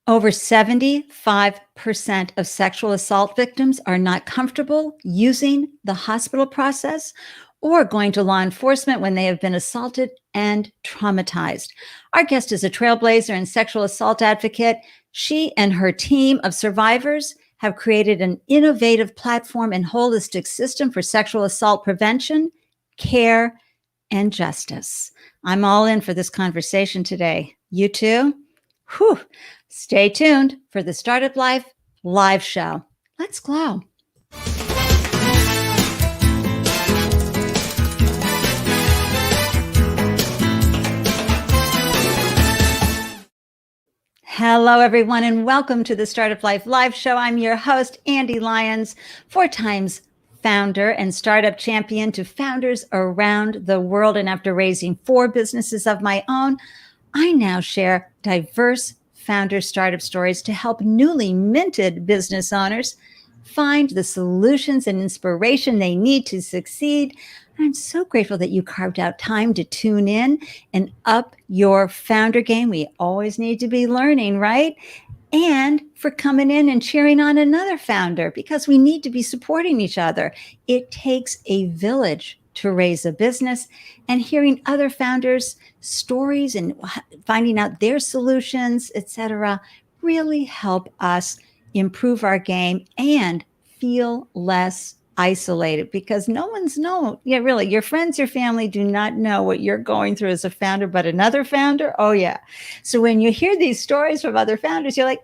Over 75% of sexual assault victims are not comfortable using the hospital process or going to law enforcement when they have been assaulted and traumatized. Our guest is a trailblazer and sexual assault advocate. She and her team of survivors have created an innovative platform and holistic system for sexual assault prevention, care, and justice. I'm all in for this conversation today. You too? Whew. Stay tuned for the Startup Life live show. Let's glow. Hello, everyone, and welcome to the Startup Life live show. I'm your host, Ande Lyons, 4 times founder and startup champion to founders around the world. And after raising 4 businesses of my own, I now share diverse founder startup stories to help newly minted business owners find the solutions and inspiration they need to succeed. I'm so grateful that you carved out time to tune in and up your founder game. We always need to be learning, right? And for coming in and cheering on another founder, because we need to be supporting each other. It takes a village to raise a business, and hearing other founders' stories and finding out their solutions, etc., really help us improve our game and feel less isolated, because really, your friends, your family do not know what you're going through as a founder, but another founder, oh yeah. So when you hear these stories from other founders, you're like,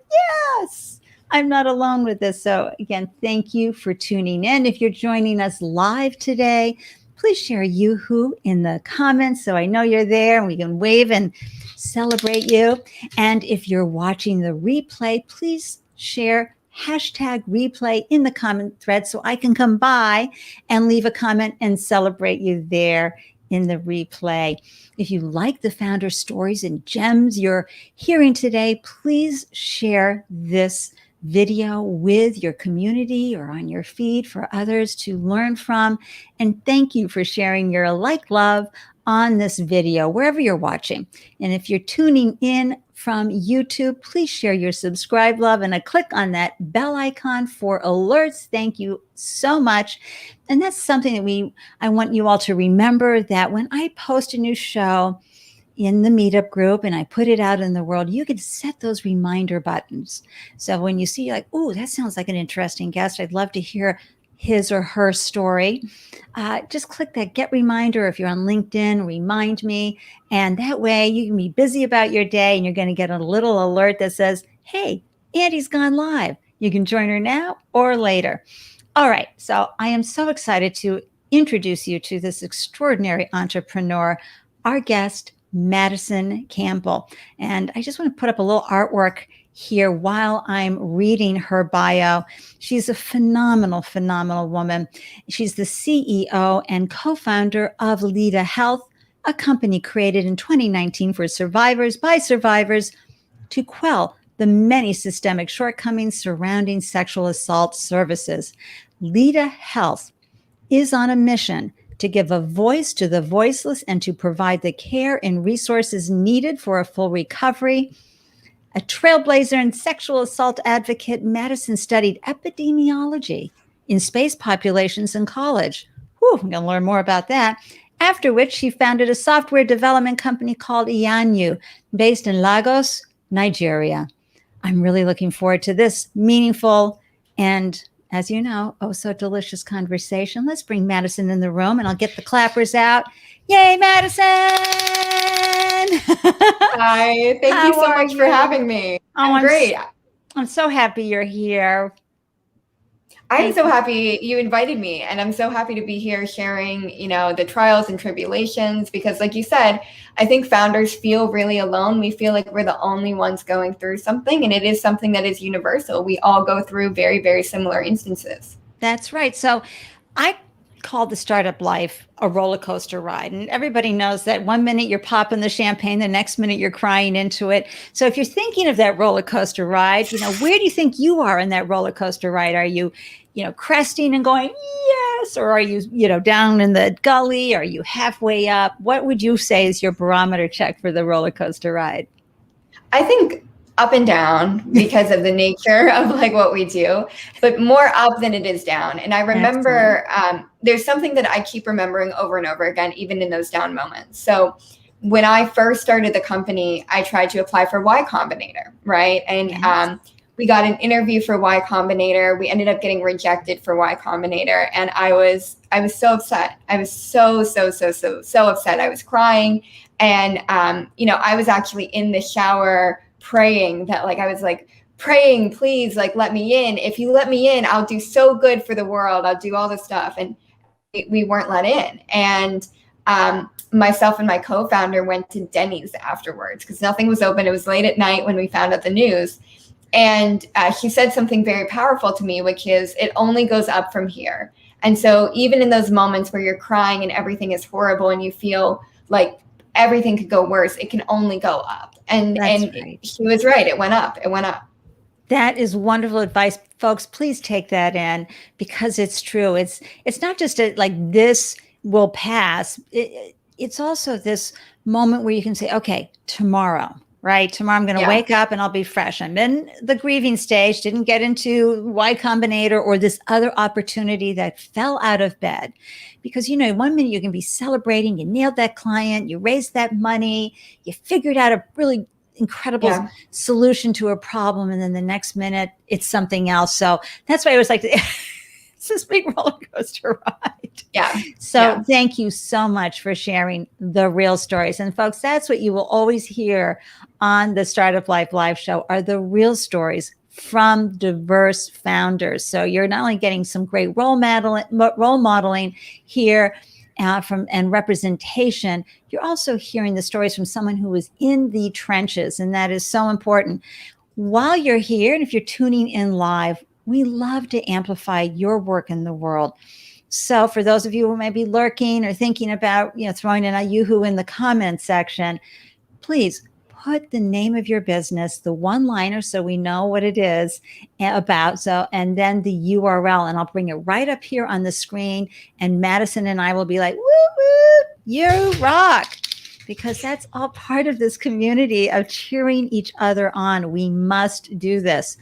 yes, I'm not alone with this. So again, thank you for tuning in. If you're joining us live today, please share Yoo-hoo in the comments so I know you're there and we can wave and celebrate you. And if you're watching the replay, please share #replay in the comment thread so I can come by and leave a comment and celebrate you there in the replay. If you like the founder stories and gems you're hearing today, please share this video with your community or on your feed for others to learn from. And thank you for sharing your love on this video, wherever you're watching. And if you're tuning in from YouTube, please share your subscribe love and click on that bell icon for alerts. Thank you so much. And that's something that I want you all to remember, that when I post a new show in the meetup group and I put it out in the world, you can set those reminder buttons. So when you see like, oh, that sounds like an interesting guest, I'd love to hear his or her story. Just click that get reminder. If you're on LinkedIn, remind me. And that way you can be busy about your day and you're going to get a little alert that says, hey, Andy's gone live. You can join her now or later. All right. So I am so excited to introduce you to this extraordinary entrepreneur, our guest, Madison Campbell. And I just want to put up a little artwork here while I'm reading her bio. She's a phenomenal woman. She's the CEO and co-founder of Leda Health, a company created in 2019 for survivors by survivors to quell the many systemic shortcomings surrounding sexual assault services. Leda Health is on a mission to give a voice to the voiceless and to provide the care and resources needed for a full recovery. A trailblazer and sexual assault advocate, Madison studied epidemiology in space populations in college. I'm going to learn more about that. After which she founded a software development company called Iyanu, based in Lagos, Nigeria. I'm really looking forward to this meaningful and, as you know, oh so delicious conversation. Let's bring Madison in the room and I'll get the clappers out. Yay, Madison! Hi, thank you so much for having me. I'm great. I'm so happy you're here. I'm so happy you invited me, and I'm so happy to be here sharing, the trials and tribulations, because like you said, I think founders feel really alone. We feel like we're the only ones going through something, and it is something that is universal. We all go through very, very similar instances. That's right. So I call the startup life a roller coaster ride. And everybody knows that one minute you're popping the champagne, the next minute you're crying into it. So if you're thinking of that roller coaster ride, where do you think you are in that roller coaster ride? Are you, cresting and going, yes, or are you, down in the gully? Are you halfway up? What would you say is your barometer check for the roller coaster ride? I think up and down because of the nature of like what we do, but more up than it is down. And I remember there's something that I keep remembering over and over again, even in those down moments. So when I first started the company, I tried to apply for Y Combinator, right? And we got an interview for Y Combinator. We ended up getting rejected for Y Combinator. And I was so upset. I was so upset. I was crying. And, I was actually in the shower praying that I was praying, please, let me in. If you let me in, I'll do so good for the world. I'll do all this stuff. And we weren't let in. And myself and my co-founder went to Denny's afterwards because nothing was open. It was late at night when we found out the news. And he said something very powerful to me, which is, it only goes up from here. And so even in those moments where you're crying and everything is horrible and you feel like everything could go worse, it can only go up. And right. He was right. It went up. It went up. That is wonderful advice, folks. Please take that in because it's true. It's not just this will pass. It's also this moment where you can say, okay, tomorrow, right? Tomorrow I'm going to wake up and I'll be fresh. I'm in the grieving stage, didn't get into Y Combinator or this other opportunity that fell out of bed. Because, 1 minute you can be celebrating, you nailed that client, you raised that money, you figured out a really incredible solution to a problem. And then the next minute it's something else. So that's why I was like, it's this big roller coaster ride. Yeah. So thank you so much for sharing the real stories. And folks, that's what you will always hear on the Startup Life Live show are the real stories from diverse founders. So you're not only getting some great role modeling here and representation, you're also hearing the stories from someone who was in the trenches. And that is so important. While you're here, and if you're tuning in live, we love to amplify your work in the world. So for those of you who may be lurking or thinking about, throwing in a yoo-hoo in the comments section, please put the name of your business, the one-liner, so we know what it is about. So, and then the URL, and I'll bring it right up here on the screen. And Madison and I will be like, woo, woo, you rock. Because that's all part of this community of cheering each other on. We must do this.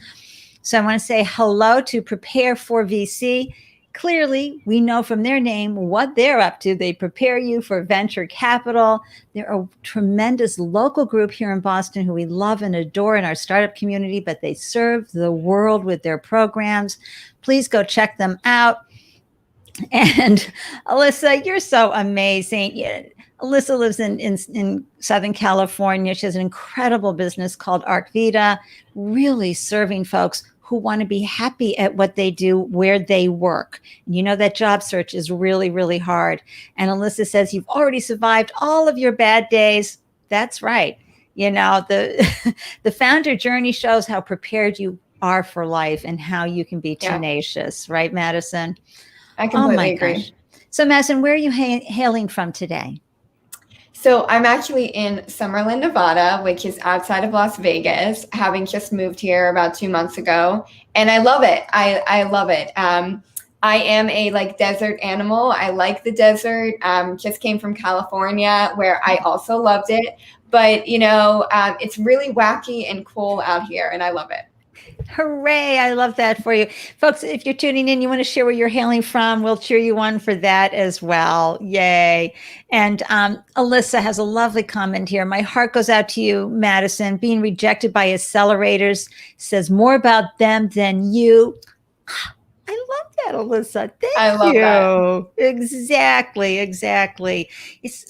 So I want to say hello to Prepare for VC. Clearly, we know from their name what they're up to. They prepare you for venture capital. They're a tremendous local group here in Boston who we love and adore in our startup community, but they serve the world with their programs. Please go check them out. And Alyssa, you're so amazing. Alyssa lives in Southern California. She has an incredible business called Arcvita, really serving folks who want to be happy at what they do, where they work. And that job search is really, really hard. And Alyssa says, you've already survived all of your bad days. That's right. The founder journey shows how prepared you are for life and how you can be tenacious. Right, Madison? I completely agree. Gosh. So Madison, where are you hailing from today? So I'm actually in Summerlin, Nevada, which is outside of Las Vegas, having just moved here about 2 months ago. And I love it. I love it. I am a desert animal. I like the desert. Just came from California where I also loved it. But, it's really wacky and cool out here and I love it. Hooray. I love that for you. Folks, if you're tuning in, you want to share where you're hailing from, we'll cheer you on for that as well. Yay. And Alyssa has a lovely comment here. My heart goes out to you, Madison. Being rejected by accelerators says more about them than you. I love that, Alyssa. Thank you. That. Exactly.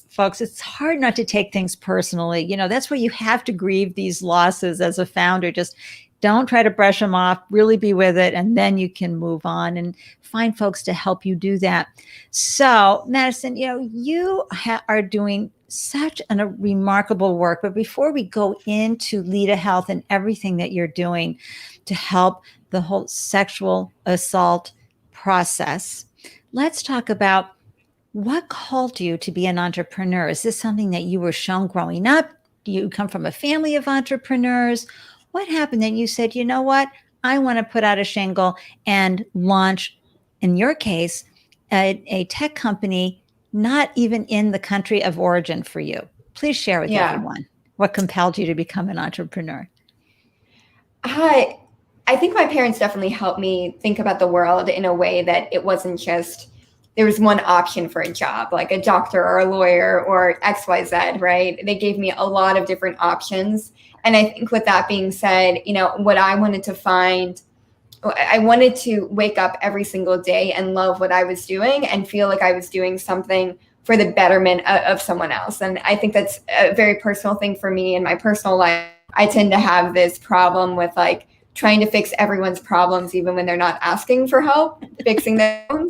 Folks, it's hard not to take things personally. That's where you have to grieve these losses as a founder. Just don't try to brush them off, really be with it, and then you can move on and find folks to help you do that. So, Madison, you are doing such a remarkable work. But before we go into Leda Health and everything that you're doing to help the whole sexual assault process, let's talk about what called you to be an entrepreneur. Is this something that you were shown growing up? Do you come from a family of entrepreneurs? What happened that you said, you know what, I want to put out a shingle and launch, in your case, a tech company, not even in the country of origin for you? Please share with everyone what compelled you to become an entrepreneur. I think my parents definitely helped me think about the world in a way that it wasn't just there was one option for a job, like a doctor or a lawyer or XYZ, right? They gave me a lot of different options. And I think with that being said, what I wanted to find, I wanted to wake up every single day and love what I was doing and feel like I was doing something for the betterment of someone else. And I think that's a very personal thing for me in my personal life. I tend to have this problem with like trying to fix everyone's problems, even when they're not asking for help fixing their own.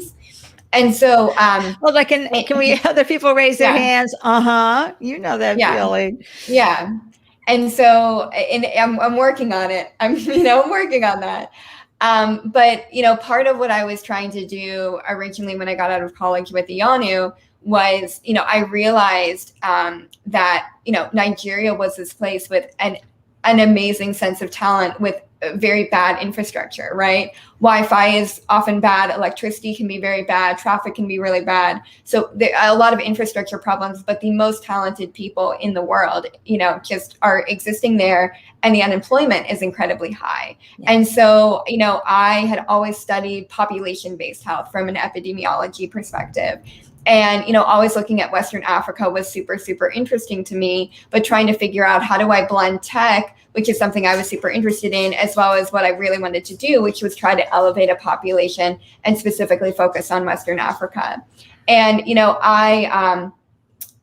And so, well, like, can we other people raise their hands? You know that feeling. Yeah. And so, and I'm working on it. I'm working on that. But part of what I was trying to do originally when I got out of college with Iyanu was, I realized that Nigeria was this place with an amazing sense of talent with very bad infrastructure, right? Wi-Fi is often bad, electricity can be very bad, traffic can be really bad. So there are a lot of infrastructure problems, but the most talented people in the world, just are existing there, and the unemployment is incredibly high. Yeah. And so, I had always studied population-based health from an epidemiology perspective. And, always looking at Western Africa was super, super interesting to me, but trying to figure out how do I blend tech, which is something I was super interested in, as well as what I really wanted to do, which was try to elevate a population and specifically focus on Western Africa. And,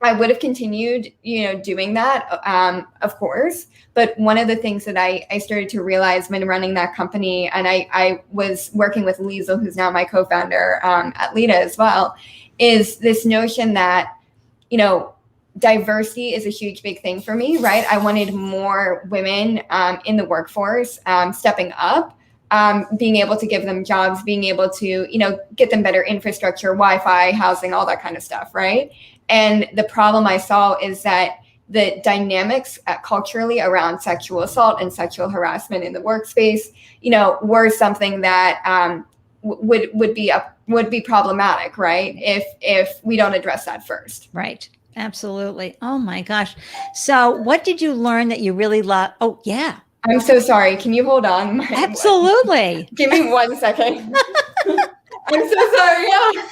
I would have continued, doing that, of course. But one of the things that I started to realize when running that company, and I was working with Liesl, who's now my co-founder at Leda as well, is this notion that, diversity is a huge, big thing for me, right? I wanted more women in the workforce stepping up, being able to give them jobs, being able to, get them better infrastructure, Wi-Fi, housing, all that kind of stuff, right? And the problem I saw is that the dynamics culturally around sexual assault and sexual harassment in the workspace, were something that would be problematic, right? If we don't address that first. Right. Absolutely. Oh my gosh. So what did you learn that you really love? Oh yeah. I'm so sorry. Can you hold on? Absolutely. Give me 1 second. I'm so sorry. Yeah.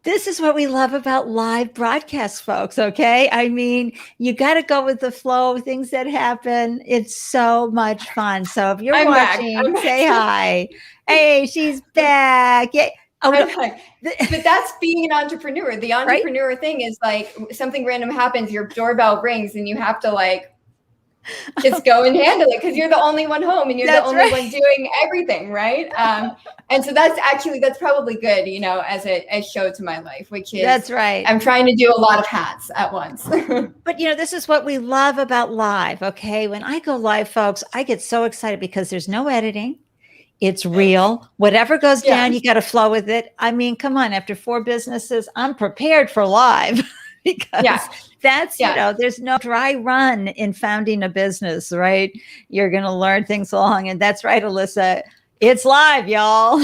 This is what we love about live broadcasts, folks. Okay. I mean, you got to go with the flow of things that happen. It's so much fun. So if you're watching, say hi. Hey, she's back. Yeah. Oh, no. But that's being an entrepreneur. The entrepreneur thing is like something random happens, your doorbell rings, and you have to like just go and handle it because you're the only one home and you're the only one doing everything, right? And so that's probably good, as a show to my life, which is that's right. I'm trying to do a lot of hats at once. But this is what we love about live. Okay, when I go live, folks, I get so excited because there's no editing. It's real. Whatever goes down, you got to flow with it. I mean, come on, after 4 businesses, I'm prepared for live because that's, there's no dry run in founding a business, right? You're going to learn things along. And that's right, Alyssa. It's live, y'all.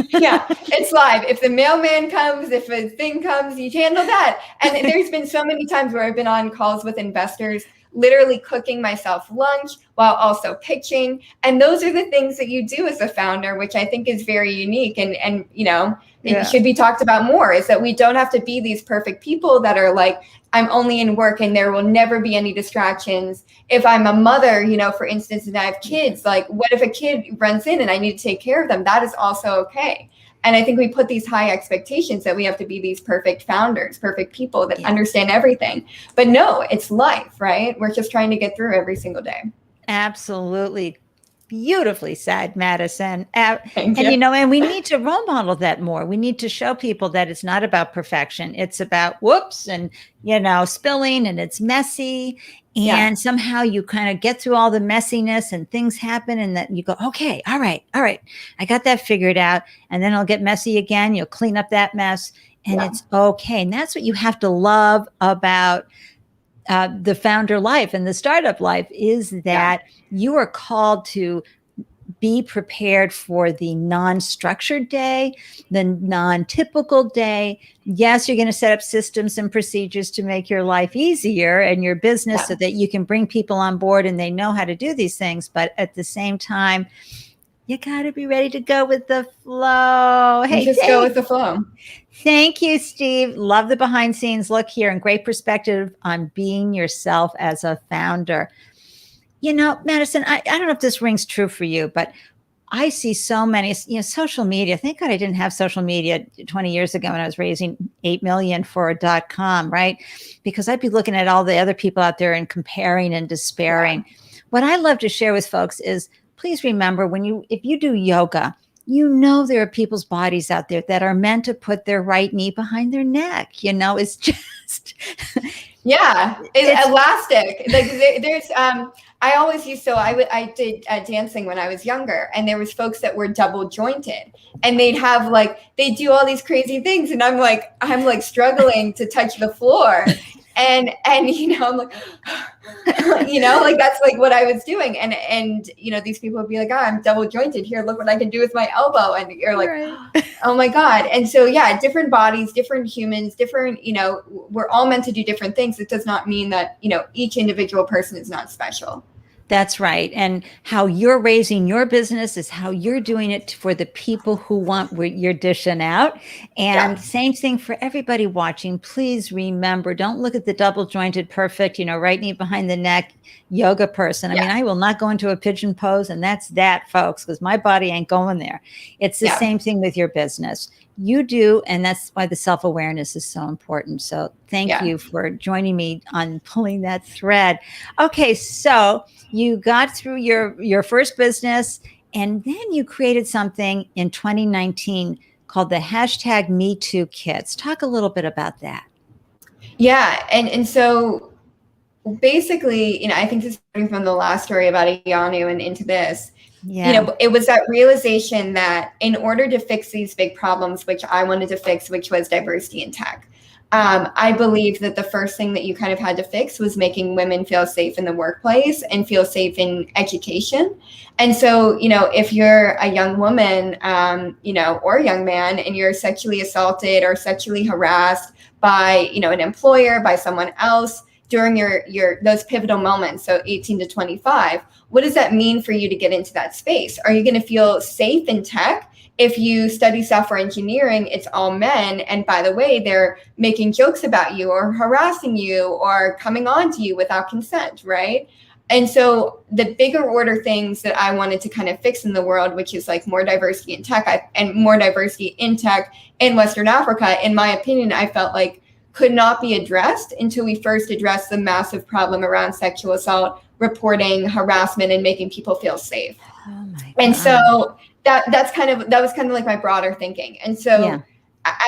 Yeah, it's live. If the mailman comes, if a thing comes, you handle that. And there's been so many times where I've been on calls with investors, literally cooking myself lunch while also pitching. And those are the things that you do as a founder, which I think is very unique. And it should be talked about more, is that we don't have to be these perfect people that are like, I'm only in work and there will never be any distractions. If I'm a mother, for instance, and I have kids, like what if a kid runs in and I need to take care of them? That is also okay. And I think we put these high expectations that we have to be these perfect founders, perfect people that understand everything. But no, it's life, right? We're just trying to get through every single day. Absolutely. Beautifully said, Madison. And we need to role model that more. We need to show people that it's not about perfection. It's about whoops and, spilling, and it's messy. And somehow you kind of get through all the messiness and things happen, and that you go, okay, all right. I got that figured out. And then it'll get messy again. You'll clean up that mess and it's okay. And that's what you have to love about the founder life and the startup life, is that you are called to be prepared for the non-structured day, the non-typical day. Yes, you're going to set up systems and procedures to make your life easier and your business so that you can bring people on board and they know how to do these things. But at the same time, you got to be ready to go with the flow. Hey, just go with the flow. Thank you, Steve. Love the behind scenes look here and great perspective on being yourself as a founder. You know, Madison, I don't know if this rings true for you, but I see so many, social media. Thank God I didn't have social media 20 years ago when I was raising 8 million for a .com, right? Because I'd be looking at all the other people out there and comparing and despairing. Yeah. What I love to share with folks is, please remember if you do yoga, there are people's bodies out there that are meant to put their right knee behind their neck. It's just, yeah, it's elastic. Like there's, I always used to, I did dancing when I was younger, and there was folks that were double jointed, and they'd do all these crazy things. And I'm like struggling to touch the floor. And I'm like, like that's like what I was doing. And these people would be like, oh, I'm double jointed here. Look what I can do with my elbow. And you're like, right. Oh my God. And so, yeah, different bodies, different humans, different, we're all meant to do different things. It does not mean that, each individual person is not special. That's right. And how you're raising your business is how you're doing it for the people who want what you're dishing out. And same thing for everybody watching. Please remember, don't look at the double jointed, perfect, right knee behind the neck yoga person. I mean, I will not go into a pigeon pose, and that's that, folks, because my body ain't going there. It's the same thing with your business. You do, and that's why the self-awareness is so important. So thank you for joining me on pulling that thread. Okay, so you got through your first business, and then you created something in 2019 called the #MeTooKits. Talk a little bit about that. Yeah, and so basically, I think this is starting from the last story about Iyanu and into this. Yeah. It was that realization that in order to fix these big problems, which I wanted to fix, which was diversity in tech, I believe that the first thing that you kind of had to fix was making women feel safe in the workplace and feel safe in education. And so, if you're a young woman, or a young man, and you're sexually assaulted or sexually harassed by, an employer, by someone else during those pivotal moments, so 18 to 25, what does that mean for you to get into that space? Are you going to feel safe in tech? If you study software engineering, it's all men. And by the way, they're making jokes about you or harassing you or coming on to you without consent, right? And so the bigger order things that I wanted to kind of fix in the world, which is like more diversity in tech and more diversity in tech in Western Africa, in my opinion, I felt like could not be addressed until we first addressed the massive problem around sexual assault, reporting, harassment, and making people feel safe. Oh my God. And so that was kind of like my broader thinking. And so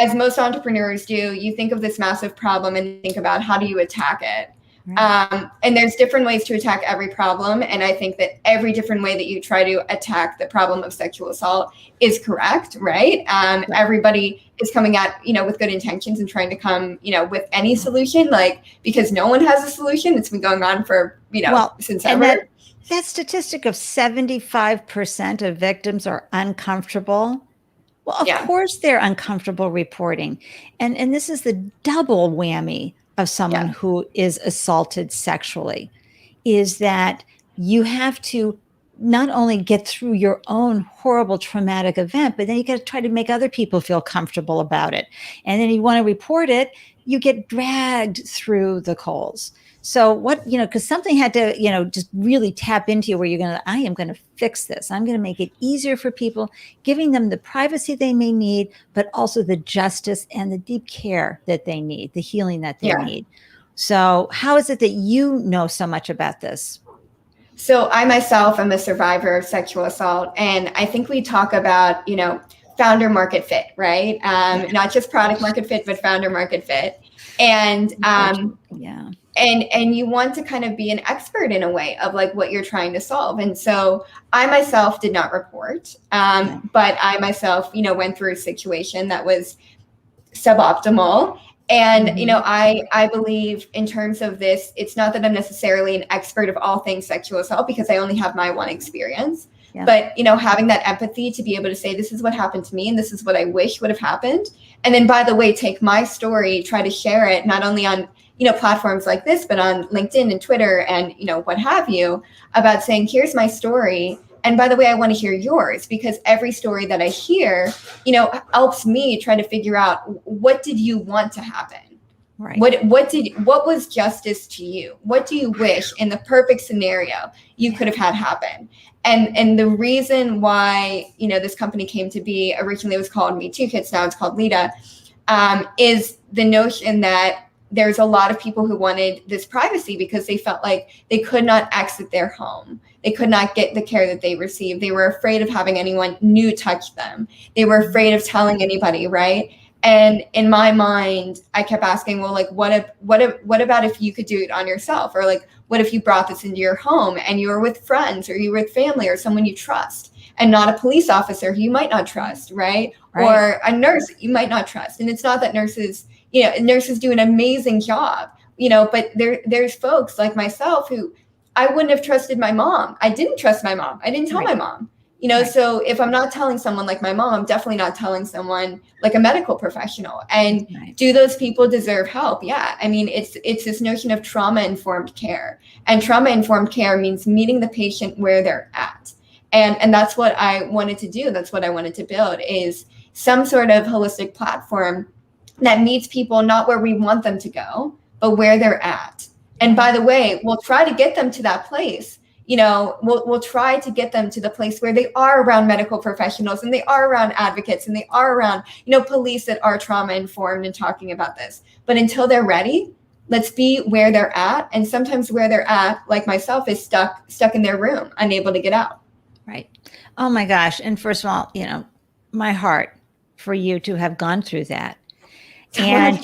as most entrepreneurs do, you think of this massive problem and think about how do you attack it? Right. And there's different ways to attack every problem. And I think that every different way that you try to attack the problem of sexual assault is correct, right? Everybody is coming at, with good intentions and trying to come, with any solution, because no one has a solution. It's been going on for, since ever. That statistic of 75% of victims are uncomfortable. Well, of course they're uncomfortable reporting. And this is the double whammy of someone who is assaulted sexually, is that you have to not only get through your own horrible traumatic event, but then you got to try to make other people feel comfortable about it. And then you want to report it, you get dragged through the coals. So because something had to, just really tap into you where I am going to fix this. I'm going to make it easier for people, giving them the privacy they may need, but also the justice and the deep care that they need, the healing that they need. So how is it that you know so much about this? So I myself am a survivor of sexual assault. And I think we talk about, founder market fit, right? Not just product market fit, but founder market fit. And and you want to kind of be an expert in a way of what you're trying to solve. And so I myself did not report, but I myself, went through a situation that was suboptimal. And, I believe in terms of this, it's not that I'm necessarily an expert of all things sexual assault because I only have my one experience, Yeah. But, having that empathy to be able to say, this is what happened to me and this is what I wish would have happened. And then, by the way, take my story, try to share it, not only on, platforms like this, but on LinkedIn and Twitter and, what have you, about saying, here's my story. And by the way, I want to hear yours, because every story that I hear, helps me try to figure out, what did you want to happen? Right. What was justice to you? What do you wish in the perfect scenario you could have had happen? And the reason why, this company came to be, originally it was called Me Too Kids, now it's called Leda, is the notion that there's a lot of people who wanted this privacy because they felt like they could not exit their home. They could not get the care that they received. They were afraid of having anyone new touch them. They were afraid of telling anybody, right? And in my mind, I kept asking, well, like, what about if you could do it on yourself? Or like, what if you brought this into your home and you were with friends or you were with family or someone you trust, and not a police officer who you might not trust, right? Or a nurse you might not trust. And it's not that nurses do an amazing job, but there's folks like myself who I wouldn't have trusted my mom. I didn't trust my mom. I didn't tell my mom. So if I'm not telling someone like my mom, I'm definitely not telling someone like a medical professional. And do those people deserve help? Yeah. I mean, it's this notion of trauma-informed care. And trauma-informed care means meeting the patient where they're at. And that's what I wanted to do. That's what I wanted to build, is some sort of holistic platform that meets people not where we want them to go, but where they're at. And by the way, we'll try to get them to that place. We'll try to get them to the place where they are around medical professionals and they are around advocates and they are around, police that are trauma informed and talking about this. But until they're ready, let's be where they're at. And sometimes where they're at, like myself, is stuck in their room, unable to get out. Right. Oh my gosh. And first of all, my heart for you to have gone through that. And,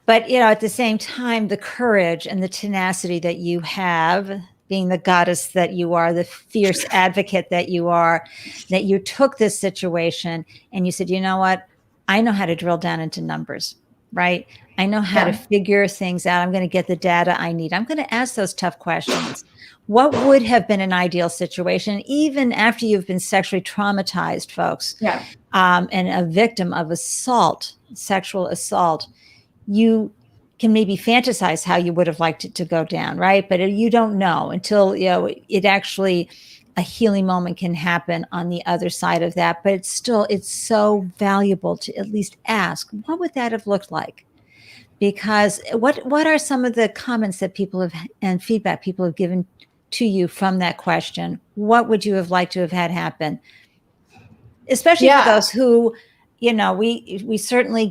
but, at the same time, the courage and the tenacity that you have, being the goddess that you are, the fierce advocate that you are, that you took this situation and you said, you know what, I know how to drill down into numbers, right? I know how to figure things out. I'm going to get the data I need. I'm going to ask those tough questions. What would have been an ideal situation, even after you've been sexually traumatized, folks, and a victim of assault, sexual assault, you can maybe fantasize how you would have liked it to go down, right? But you don't know until, it actually, a healing moment can happen on the other side of that. But it's so valuable to at least ask, what would that have looked like? Because what are some of the comments that people have and feedback people have given to you from that question? What would you have liked to have had happen? Especially for those who, we certainly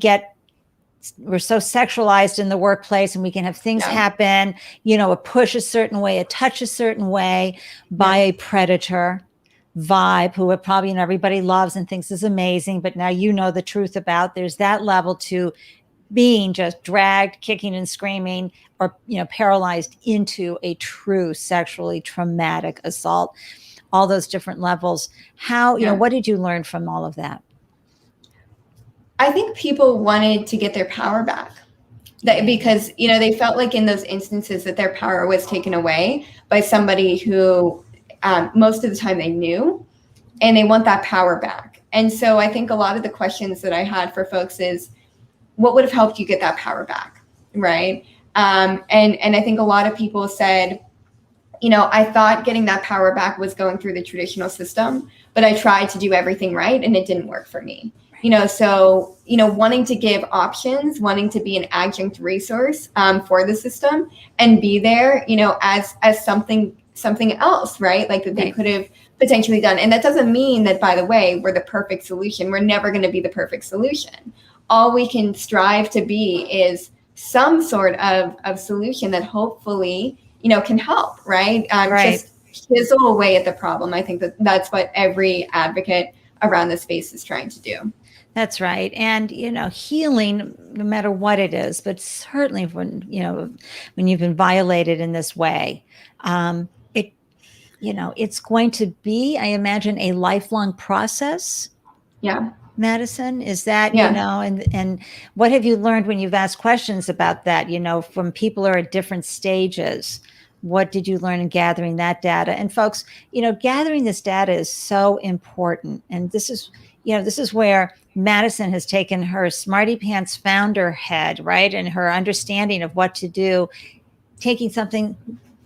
we're so sexualized in the workplace, and we can have things happen, a push a certain way, a touch a certain way by a predator vibe, who probably everybody loves and thinks is amazing. But now the truth about, there's that level to being just dragged, kicking and screaming, or, paralyzed into a true sexually traumatic assault, all those different levels. How, what did you learn from all of that? I think people wanted to get their power back, because, they felt like in those instances that their power was taken away by somebody who most of the time they knew, and they want that power back. And so I think a lot of the questions that I had for folks is, what would have helped you get that power back, right? And I think a lot of people said, I thought getting that power back was going through the traditional system, but I tried to do everything right and it didn't work for me. So, wanting to give options, wanting to be an adjunct resource for the system and be there, as something else, right? Like that they could have potentially done. And that doesn't mean that, by the way, we're the perfect solution. We're never going to be the perfect solution. All we can strive to be is some sort of solution that hopefully, can help, right? Just chisel away at the problem. I think that's what every advocate around this space is trying to do. That's right. And, healing, no matter what it is, but certainly when you've been violated in this way, it's going to be, I imagine, a lifelong process. Yeah. Madison, is that, and what have you learned when you've asked questions about that, from people who are at different stages What did you learn in gathering that data? And folks, gathering this data is so important. And this is where Madison has taken her smarty pants founder head, right? And her understanding of what to do, taking something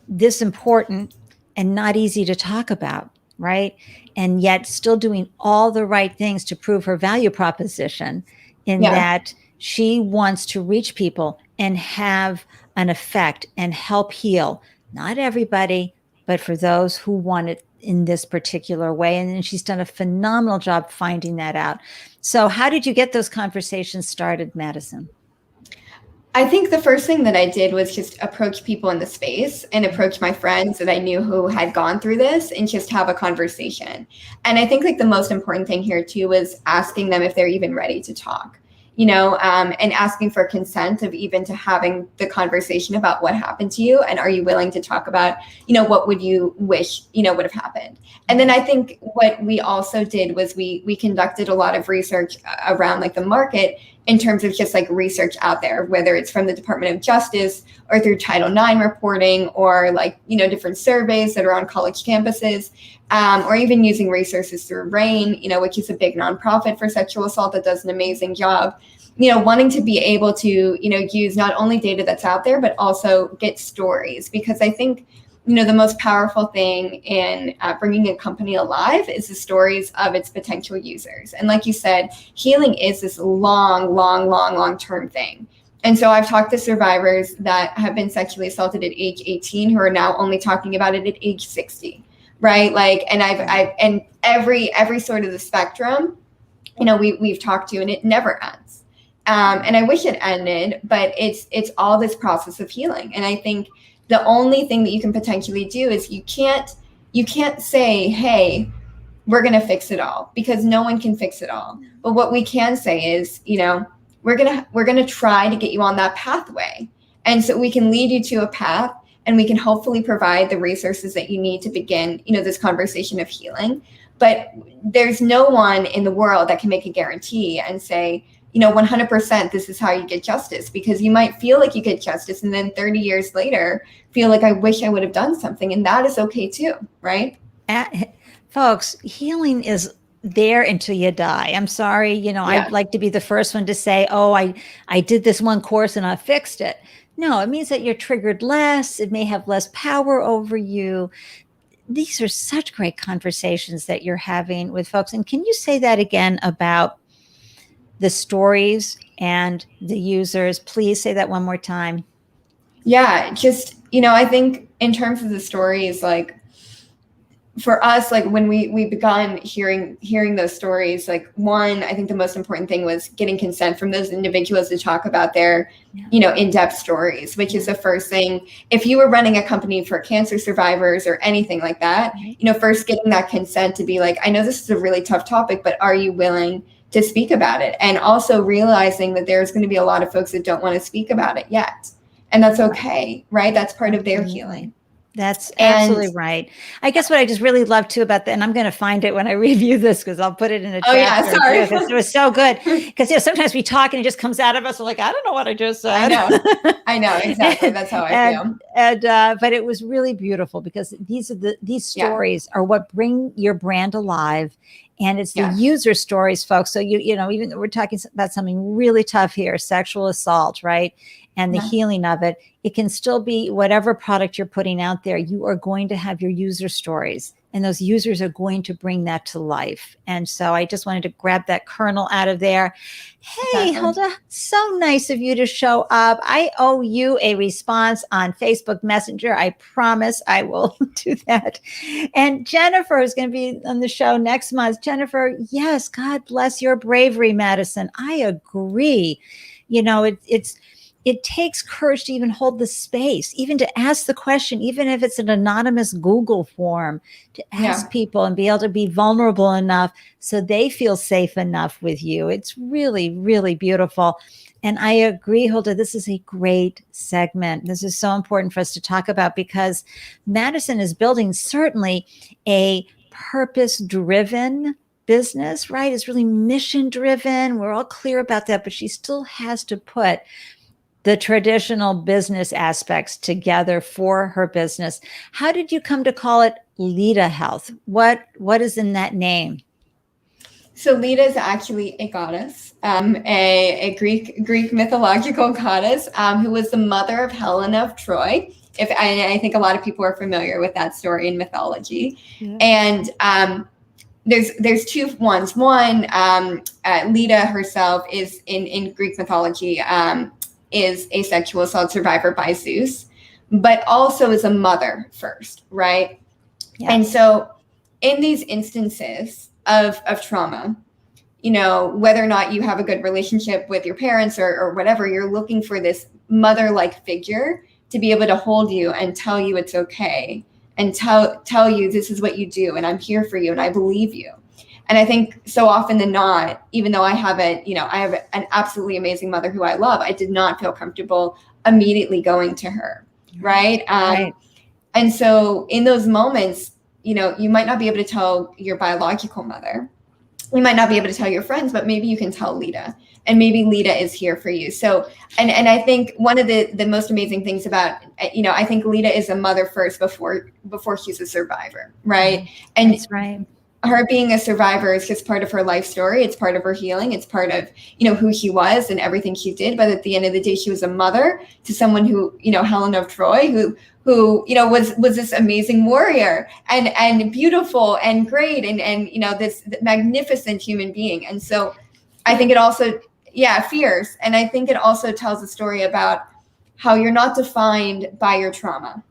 this important and not easy to talk about, right? And yet still doing all the right things to prove her value proposition in that she wants to reach people and have an effect and help heal. Not everybody, but for those who want it in this particular way. And then she's done a phenomenal job finding that out. So how did you get those conversations started, Madison? I think the first thing that I did was just approach people in the space and approach my friends that I knew who had gone through this and just have a conversation. And I think like the most important thing here too was asking them if they're even ready to talk, and asking for consent of even to having the conversation about what happened to you. And are you willing to talk about, what would you wish, would have happened? And then I think what we also did was we conducted a lot of research around like the market in terms of just like research out there, whether it's from the Department of Justice or through Title IX reporting or like, different surveys that are on college campuses, or even using resources through RAIN, which is a big nonprofit for sexual assault that does an amazing job, wanting to be able to, use not only data that's out there, but also get stories. Because I think, the most powerful thing in bringing a company alive is the stories of its potential users. And like you said, healing is this long-term thing. And so I've talked to survivors that have been sexually assaulted at age 18 who are now only talking about it at age 60, right? Like, and and every sort of the spectrum, we've talked to, and it never ends. And I wish it ended, but it's all this process of healing. And I think the only thing that you can potentially do is you can't say, hey, we're going to fix it all, because no one can fix it all. But what we can say is, we're going to try to get you on that pathway. And so we can lead you to a path, and we can hopefully provide the resources that you need to begin, this conversation of healing. But there's no one in the world that can make a guarantee and say, 100% this is how you get justice, because you might feel like you get justice and then 30 years later feel like I wish I would have done something. And that is okay too, right? Folks, healing is there until you die. I'm sorry. I'd like to be the first one to say, oh, I did this one course and I fixed it. No, it means that you're triggered less. It may have less power over you. These are such great conversations that you're having with folks. And can you say that again about the stories and the users? Please say that one more time. Yeah, just, I think in terms of the stories, like for us, like when we began hearing those stories, like one, I think the most important thing was getting consent from those individuals to talk about their, in-depth stories, which is the first thing. If you were running a company for cancer survivors or anything like that, first getting that consent to be like, I know this is a really tough topic, but are you willing to speak about it? And also realizing that there's going to be a lot of folks that don't want to speak about it yet. And that's okay, right? That's part of their healing. That's absolutely right. I guess what I just really love too about that, and I'm going to find it when I review this because I'll put it in a chapter. Oh yeah, sorry. It was so good. Because sometimes we talk and it just comes out of us. We're like, I don't know what I just said. I know, exactly. That's how I feel. But it was really beautiful because these stories are what bring your brand alive. And it's the user stories, folks. So even though we're talking about something really tough here, sexual assault, right? And the healing of it, it can still be whatever product you're putting out there. You are going to have your user stories, and those users are going to bring that to life. And so I just wanted to grab that kernel out of there. Hey, Hilda, so nice of you to show up. I owe you a response on Facebook Messenger. I promise I will do that. And Jennifer is going to be on the show next month. Jennifer, yes, God bless your bravery, Madison. I agree. It takes courage to even hold the space, even to ask the question, even if it's an anonymous Google form, to ask people and be able to be vulnerable enough so they feel safe enough with you. It's really, really beautiful. And I agree, Hilda, this is a great segment. This is so important for us to talk about because Madison is building certainly a purpose-driven business, right? It's really mission-driven. We're all clear about that, but she still has to put the traditional business aspects together for her business. How did you come to call it Leda Health? What is in that name? So Leda is actually a goddess, a Greek mythological goddess, who was the mother of Helena of Troy. I think a lot of people are familiar with that story in mythology. Yeah. And there's two ones. One, Leda herself is in Greek mythology is a sexual assault survivor by Zeus, but also is a mother first, right? Yeah. And so in these instances of trauma, you know, whether or not you have a good relationship with your parents or whatever, you're looking for this mother-like figure to be able to hold you and tell you it's okay, and tell you this is what you do, and I'm here for you, and I believe you. And I think so often than not, even though I have an absolutely amazing mother who I love, I did not feel comfortable immediately going to her, right? Right. And so in those moments, you know, you might not be able to tell your biological mother, you might not be able to tell your friends, but maybe you can tell Leda, and maybe Leda is here for you. So, and I think one of the most amazing things about, you know, I think Leda is a mother first before she's a survivor, right? And that's right. Her being a survivor is just part of her life story. It's part of her healing. It's part of, you know, who she was and everything she did. But at the end of the day, she was a mother to someone who, you know, Helena of Troy, who, you know, was this amazing warrior and beautiful and great and, you know, this magnificent human being. And so I think it also, fierce. And I think it also tells a story about how you're not defined by your trauma,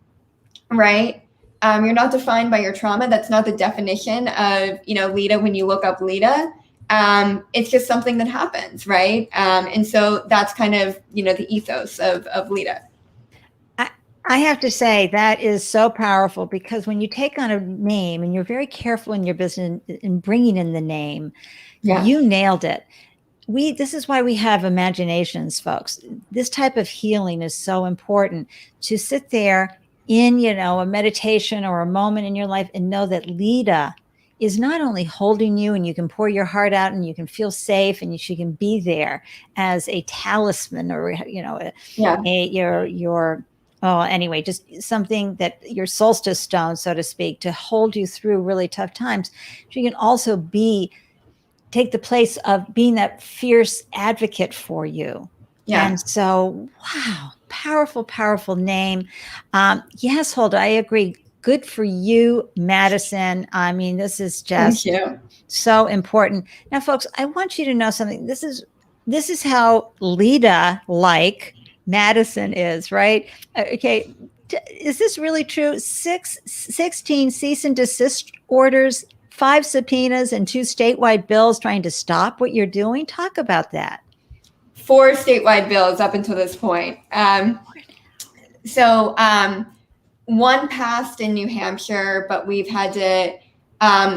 right? You're not defined by your trauma. That's not the definition of, you know, Leda when you look up Leda. It's just something that happens, right? And so that's kind of, you know, the ethos of Leda. I have to say that is so powerful, because when you take on a name and you're very careful in your business in bringing in the name, you nailed it. This is why we have imaginations, folks. This type of healing is so important, to sit there in, you know, a meditation or a moment in your life and know that Leda is not only holding you and you can pour your heart out and you can feel safe and she can be there as a talisman or, you know, anyway, just something that your solstice stone, so to speak, to hold you through really tough times. She can also take the place of being that fierce advocate for you. Yeah. And so, wow, powerful, powerful name. Yes, Hulda, I agree. Good for you, Madison. I mean, this is just so important. Now, folks, I want you to know something. This is how Leda-like Madison is, right? Okay. Is this really true? 16 cease and desist orders, 5 subpoenas, and 2 statewide bills trying to stop what you're doing. Talk about that. 4 statewide bills up until this point. One passed in New Hampshire, but we've had to,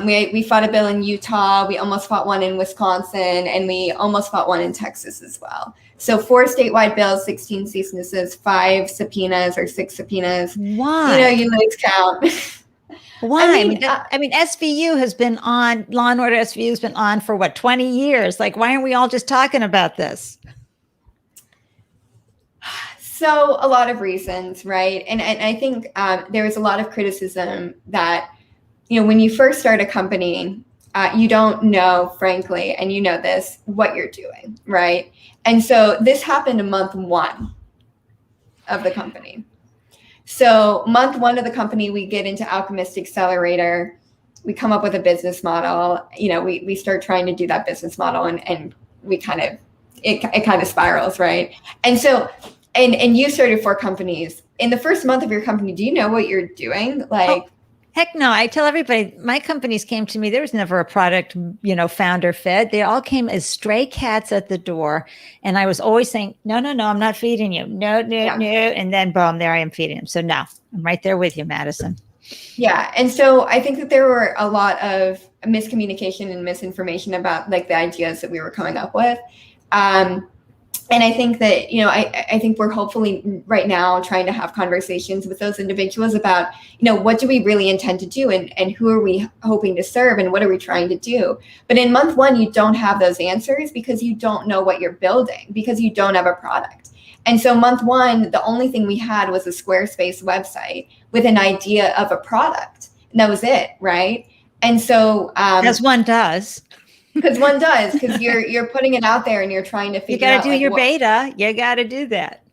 we fought a bill in Utah. We almost fought one in Wisconsin, and we almost fought one in Texas as well. So 4 statewide bills, 16 cease and desist, 5 subpoenas or 6 subpoenas. Why? You know, you lose count. Why? I mean, SVU has been on, Law and Order SVU has been on for what, 20 years? Like, why aren't we all just talking about this? So a lot of reasons, right? And I think there is a lot of criticism that, you know, when you first start a company, you don't know, frankly, and you know this, what you're doing, right? And so this happened in month 1 of the company. So month 1 of the company, we get into Alchemist Accelerator. We come up with a business model. You know, we start trying to do that business model, and we kind of, it kind of spirals, right? And so, and you started 4 companies. In the first month of your company, do you know what you're doing? Like, heck no. I tell everybody, my companies came to me. There was never a product, you know, founder fed. They all came as stray cats at the door. And I was always saying, no, I'm not feeding you. No. And then boom, there I am feeding them. So no, I'm right there with you, Madison. Yeah. And so I think that there were a lot of miscommunication and misinformation about like the ideas that we were coming up with. And I think that, you know, I think we're hopefully right now trying to have conversations with those individuals about, you know, what do we really intend to do, and who are we hoping to serve, and what are we trying to do? But in month 1, you don't have those answers because you don't know what you're building, because you don't have a product. And so month one, the only thing we had was a Squarespace website with an idea of a product. And that was it, right? And so as one does. Because one does, because you're putting it out there and you're trying to figure out. You got to do your beta. You got to do that.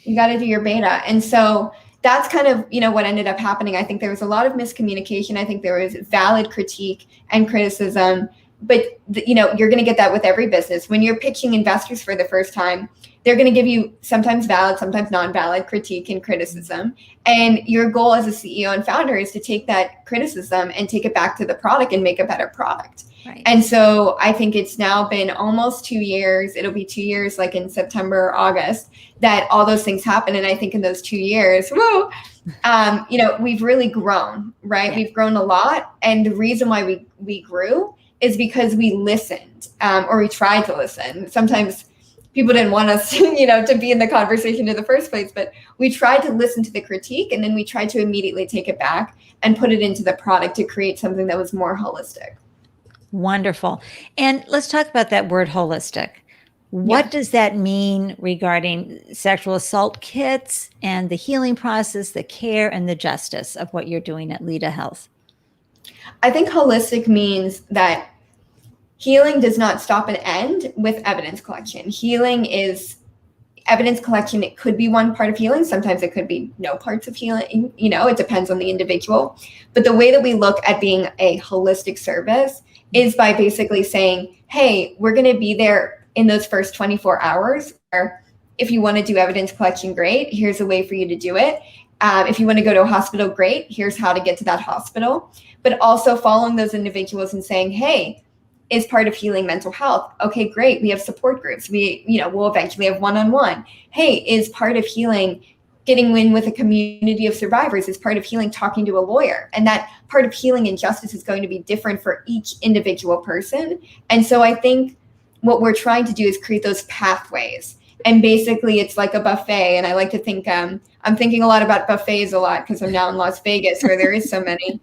You got to do your beta. And so that's kind of, what ended up happening. I think there was a lot of miscommunication. I think there was valid critique and criticism, but you're going to get that with every business. When you're pitching investors for the first time, they're going to give you sometimes valid, sometimes non-valid critique and criticism. And your goal as a CEO and founder is to take that criticism and take it back to the product and make a better product. Right. And so I think it's now been almost 2 years. It'll be 2 years, like in September or August, that all those things happen. And I think in those 2 years, we've really grown, right? Yeah. We've grown a lot. And the reason why we grew is because we listened, or we tried to listen. Sometimes people didn't want us, to be in the conversation in the first place, but we tried to listen to the critique, and then we tried to immediately take it back and put it into the product to create something that was more holistic. Wonderful. And let's talk about that word holistic. What does that mean regarding sexual assault kits and the healing process, the care and the justice of what you're doing at Leda Health? I think holistic means that healing does not stop and end with evidence collection. Healing is evidence collection. It could be one part of healing. Sometimes it could be no parts of healing. It depends on the individual. But the way that we look at being a holistic service is by basically saying, hey, we're going to be there in those first 24 hours. Or if you want to do evidence collection, great. Here's a way for you to do it. If you want to go to a hospital, great. Here's how to get to that hospital. But also following those individuals and saying, hey, is part of healing mental health. Okay, great. We have support groups. We'll eventually have one-on-one. Hey, is part of healing getting in with a community of survivors? Is part of healing talking to a lawyer? And that part of healing and justice is going to be different for each individual person. And so I think what we're trying to do is create those pathways. And basically it's like a buffet. And I like to think, I'm thinking a lot about buffets a lot because I'm now in Las Vegas where there is so many.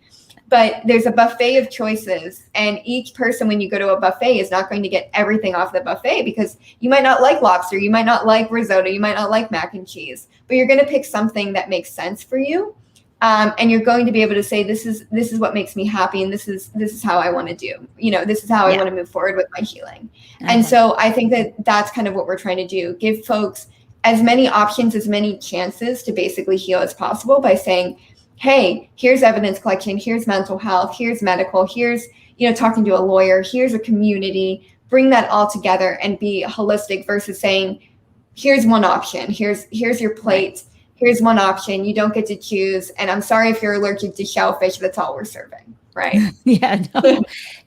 But there's a buffet of choices, and each person, when you go to a buffet, is not going to get everything off the buffet because you might not like lobster, you might not like risotto, you might not like mac and cheese, but you're going to pick something that makes sense for you, and you're going to be able to say, this is what makes me happy, and this is how I want to do. This is how I want to move forward with my healing. Okay. And so I think that's kind of what we're trying to do: give folks as many options, as many chances to basically heal as possible by saying, hey, here's evidence collection, here's mental health, here's medical, here's, talking to a lawyer, here's a community, bring that all together and be holistic versus saying, here's one option, here's your plate, here's one option, you don't get to choose. And I'm sorry if you're allergic to shellfish, that's all we're serving. Right. Yeah.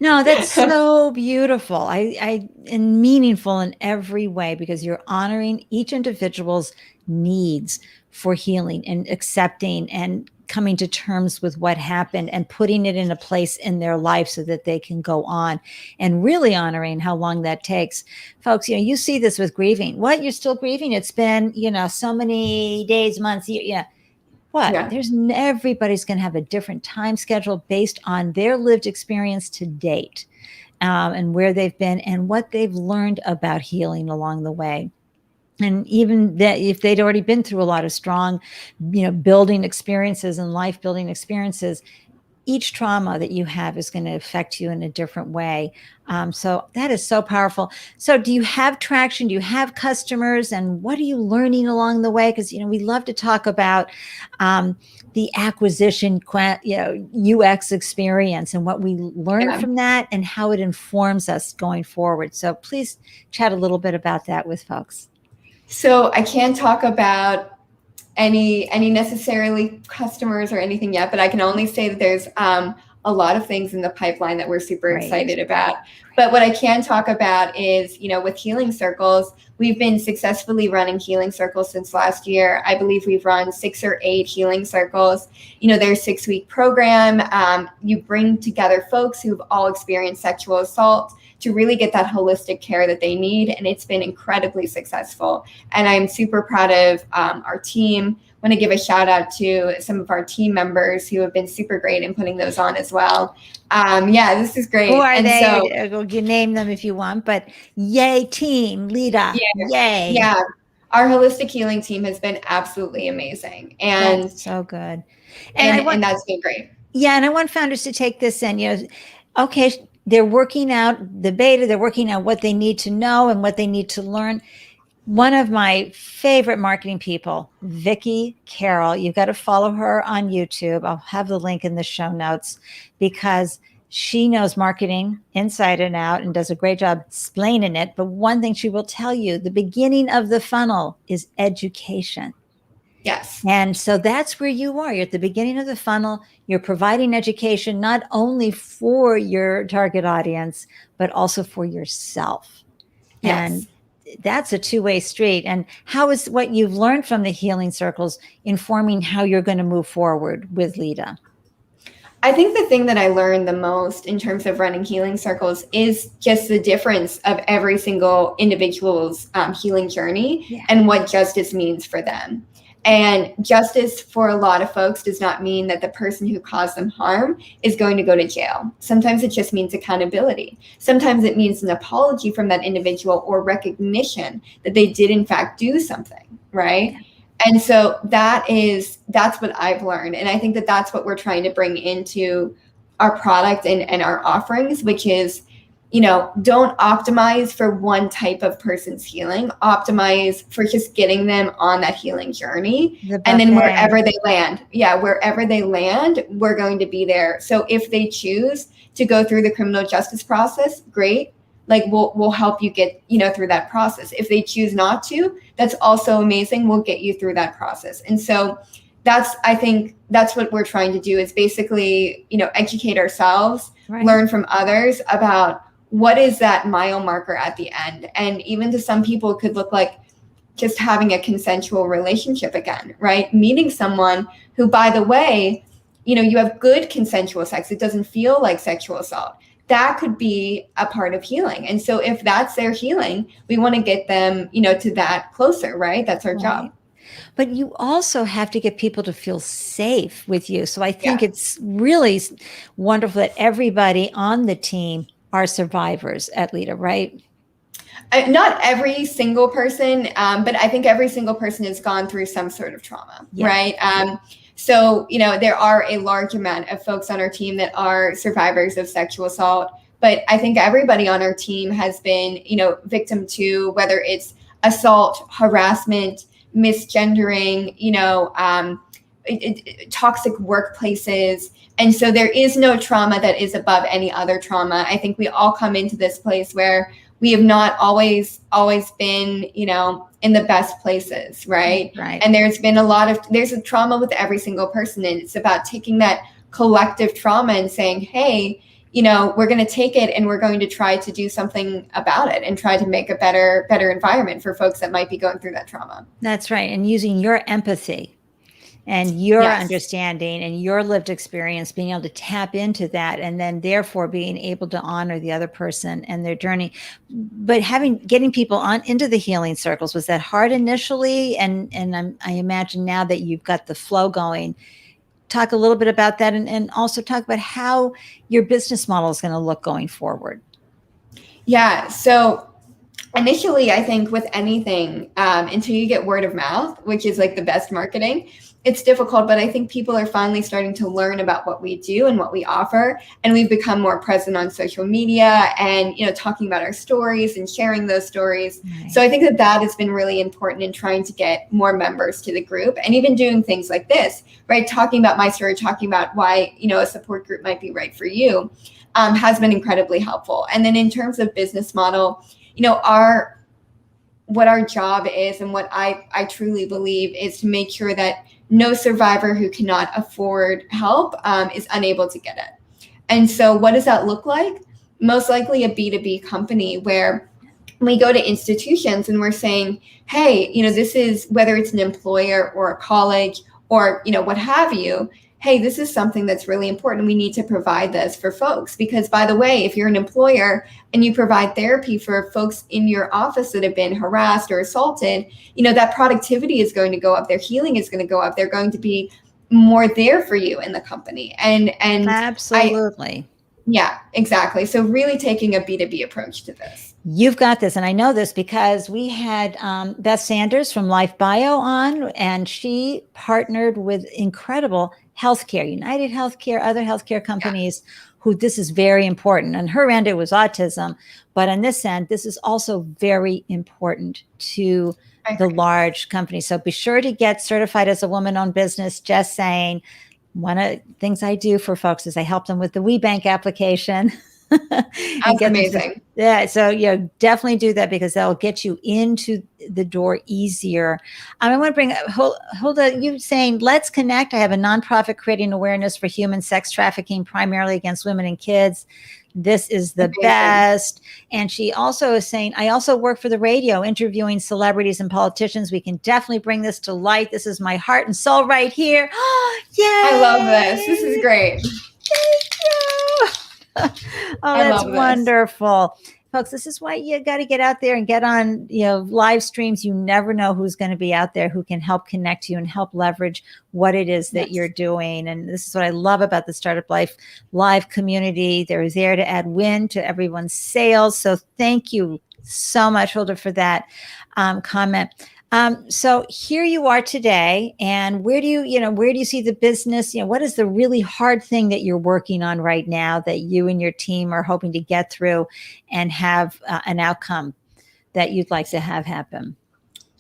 No, that's so beautiful. I and meaningful in every way, because you're honoring each individual's needs for healing and accepting and coming to terms with what happened and putting it in a place in their life so that they can go on, and really honoring how long that takes. Folks, you see this with grieving. What? You're still grieving? It's been, so many days, months, What? Yeah. Everybody's going to have a different time schedule based on their lived experience to date, and where they've been and what they've learned about healing along the way. And even that, if they'd already been through a lot of strong, building experiences and life building experiences, each trauma that you have is going to affect you in a different way. So that is so powerful. So do you have traction? Do you have customers? And what are you learning along the way? Because, we love to talk about the acquisition, UX experience and what we learn from that and how it informs us going forward. So please chat a little bit about that with folks. So I can't talk about any necessarily customers or anything yet, but I can only say that there's a lot of things in the pipeline that we're super excited about. But what I can talk about is, with healing circles, we've been successfully running healing circles since last year. I believe we've run 6 or 8 healing circles. They're a 6-week program. You bring together folks who've all experienced sexual assault to really get that holistic care that they need. And it's been incredibly successful. And I'm super proud of our team. I want to give a shout out to some of our team members who have been super great in putting those on as well. This is great. Who are they? So, you name them if you want, but yay team, Leda, yay. Yeah. our holistic healing team has been absolutely amazing. And that's so good. And that's been great. Yeah. And I want founders to take this in, okay, they're working out the beta, they're working out what they need to know and what they need to learn. One of my favorite marketing people, Vicki Carroll, you've got to follow her on YouTube. I'll have the link in the show notes because she knows marketing inside and out and does a great job explaining it. But one thing she will tell you, the beginning of the funnel is education. Yes. And so that's where you are. You're at the beginning of the funnel. You're providing education, not only for your target audience, but also for yourself. Yes. And that's a two-way street. And how is what you've learned from the healing circles informing how you're going to move forward with Leda? I think the thing that I learned the most in terms of running healing circles is just the difference of every single individual's healing journey and what justice means for them. And justice for a lot of folks does not mean that the person who caused them harm is going to go to jail. Sometimes it just means accountability. Sometimes it means an apology from that individual or recognition that they did in fact do something, right? And so that's what I've learned. And I think that that's what we're trying to bring into our product and our offerings, which is, don't optimize for one type of person's healing, optimize for just getting them on that healing journey. And then wherever they land, we're going to be there. So if they choose to go through the criminal justice process, great. Like we'll help you get, through that process. If they choose not to, that's also amazing. We'll get you through that process. And so I think that's what we're trying to do is basically, educate ourselves, learn from others about what is that mile marker at the end. And even to some people it could look like just having a consensual relationship again, right? Meeting someone who, by the way, you have good consensual sex. It doesn't feel like sexual assault. That could be a part of healing. And so if that's their healing, we want to get them, to that closer, right? That's our job. But you also have to get people to feel safe with you. So I think it's really wonderful that everybody on the team are survivors at Leda, right? Not every single person, but I think every single person has gone through some sort of trauma, right? So, there are a large amount of folks on our team that are survivors of sexual assault, but I think everybody on our team has been, victim to whether it's assault, harassment, misgendering, toxic workplaces. And so there is no trauma that is above any other trauma. I think we all come into this place where we have not always been, in the best places, right? And there's a trauma with every single person. And it's about taking that collective trauma and saying, hey, we're going to take it and we're going to try to do something about it and try to make a better environment for folks that might be going through that trauma. That's right. And using your empathy and your understanding and your lived experience, being able to tap into that, and then therefore being able to honor the other person and their journey. But getting people into the healing circles, was that hard initially? And I imagine now that you've got the flow going, talk a little bit about that and also talk about how your business model is going to look going forward. Yeah. So initially, I think with anything, until you get word of mouth, which is like the best marketing, it's difficult, but I think people are finally starting to learn about what we do and what we offer. And we've become more present on social media and, talking about our stories and sharing those stories. So I think that has been really important in trying to get more members to the group and even doing things like this, right? Talking about my story, talking about why, a support group might be right for you, has been incredibly helpful. And then in terms of business model, what our job is and what I truly believe is to make sure that no survivor who cannot afford help is unable to get it. And so what does that look like? Most likely a B2B company where we go to institutions and we're saying, hey, this is whether it's an employer or a college or, what have you. Hey, this is something that's really important. We need to provide this for folks because, by the way, if you're an employer and you provide therapy for folks in your office that have been harassed or assaulted, that productivity is going to go up. Their healing is going to go up. They're going to be more there for you in the company. And absolutely. Yeah, exactly. So really taking a B2B approach to this. You've got this. And I know this because we had Beth Sanders from Life Bio on, and she partnered with incredible healthcare, United Healthcare, other healthcare companies who this is very important. On her end, it was autism. But on this end, this is also very important to the large companies. So be sure to get certified as a woman-owned business. Just saying, one of the things I do for folks is I help them with the WeBank application. That's amazing. Yeah. So definitely do that because that'll get you into the door easier. I want to bring hold on. You saying, let's connect. I have a nonprofit creating awareness for human sex trafficking, primarily against women and kids. This is the best. And she also is saying, I also work for the radio, interviewing celebrities and politicians. We can definitely bring this to light. This is my heart and soul right here. Yay! I love this. This is great. Thank you. Oh, that's wonderful. Folks, this is why you got to get out there and get on, live streams. You never know who's going to be out there who can help connect you and help leverage what it is that you're doing. And this is what I love about the Startup Life Live community. They're there to add wind to everyone's sails. So thank you so much, Hilda, for that comment. So here you are today, and where do you see the business? What is the really hard thing that you're working on right now that you and your team are hoping to get through and have an outcome that you'd like to have happen?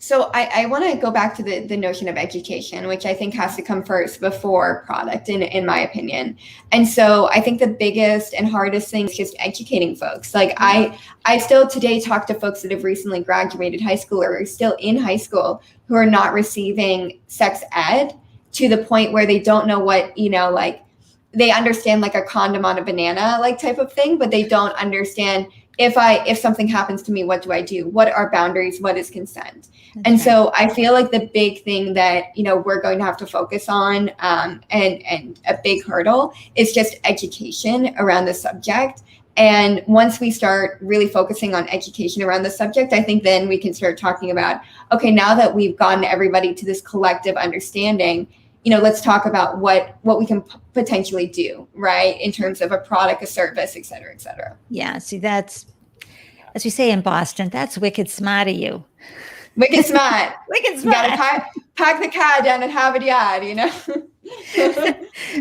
So I want to go back to the notion of education, which I think has to come first before product, in my opinion. And so I think the biggest and hardest thing is just educating folks. Like I still today talk to folks that have recently graduated high school or are still in high school who are not receiving sex ed to the point where they don't know what, like they understand like a condom on a banana, like type of thing, but they don't understand if something happens to me, what do I do? What are boundaries? What is consent? And so I feel like the big thing that, we're going to have to focus on and a big hurdle is just education around the subject. And once we start really focusing on education around the subject, I think then we can start talking about, okay, now that we've gotten everybody to this collective understanding, let's talk about what we can potentially do, right? In terms of a product, a service, et cetera, et cetera. Yeah. See, that's, as we say in Boston, that's wicked smart of you. Wicked smart. Wicked smart. You gotta pack the car down at Harvard Yard,